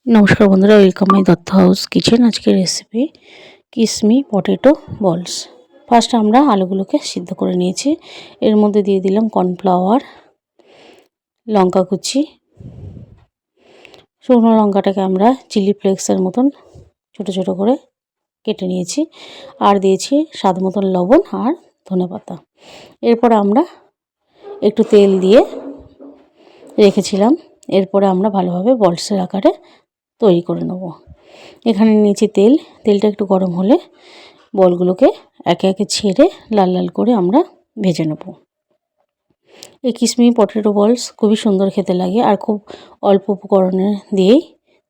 নমস্কার বন্ধুরা, welcome my Dutta house kitchen. আজকের রেসিপি কিসমি পটেটো বলস। ফার্স্ট আমরা আলুগুলোকে সিদ্ধ করে নিয়েছি। এর মধ্যে দিয়ে দিলাম কর্নফ্লাওয়ার, লঙ্কা কুচি, শুকনো লঙ্কাটাকে আমরা চিলি ফ্লেক্সের মতন ছোট ছোট করে কেটে নিয়েছি, আর দিয়েছি স্বাদ মতন লবণ আর ধনেপাতা। এরপর আমরা একটু তেল দিয়ে রেখেছিলাম। এরপরে আমরা ভালোভাবে বলসের আকারে তৈরি করে নেব। এখানে নিয়েছি তেলটা একটু গরম হলে বলগুলোকে একে একে ছেড়ে লাল লাল করে আমরা ভেজে নেব। এই কিসমি পটেটো বলস খুবই সুন্দর খেতে লাগে, আর খুব অল্প উপকরণের দিয়েই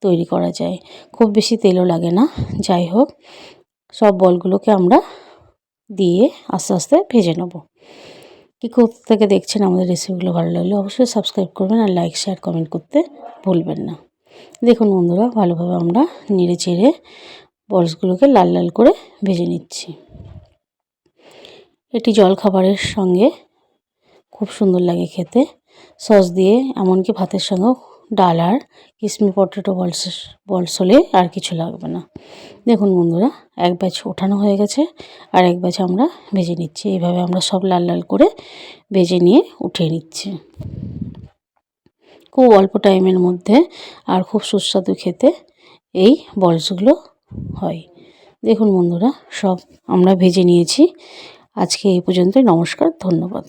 তৈরি করা যায়, খুব বেশি তেলও লাগে না। যাই হোক, সব বলগুলোকে আমরা দিয়ে আস্তে আস্তে ভেজে নেব। কি কোথা থেকে দেখছেন আমাদের রেসিপিগুলো ভালো লাগলে অবশ্যই সাবস্ক্রাইব করবেন, আর লাইক শেয়ার কমেন্ট করতে ভুলবেন না। দেখুন বন্ধুরা, ভালোভাবে আমরা নেড়ে চেড়ে বলসগুলোকে লাল লাল করে ভেজে নিচ্ছি। এটি জলখাবারের সঙ্গে খুব সুন্দর লাগে খেতে, সস দিয়ে, এমনকি ভাতের সঙ্গেও। ডাল আর কিসমি পটেটো বলস হলে আর কিছু লাগবে না। দেখুন বন্ধুরা, এক ব্যাচ ওঠানো হয়ে গেছে, আর এক ব্যাচ আমরা ভেজে নিচ্ছি। এইভাবে আমরা সব লাল লাল করে ভেজে নিয়ে উঠিয়ে নিচ্ছি। খুব অল্প টাইমের মধ্যে আর খুব সুস্বাদু খেতে এই বলসগুলো হয়। দেখুন বন্ধুরা, সব আমরা ভেজে নিয়েছি। আজকে এই পর্যন্তই। নমস্কার, ধন্যবাদ।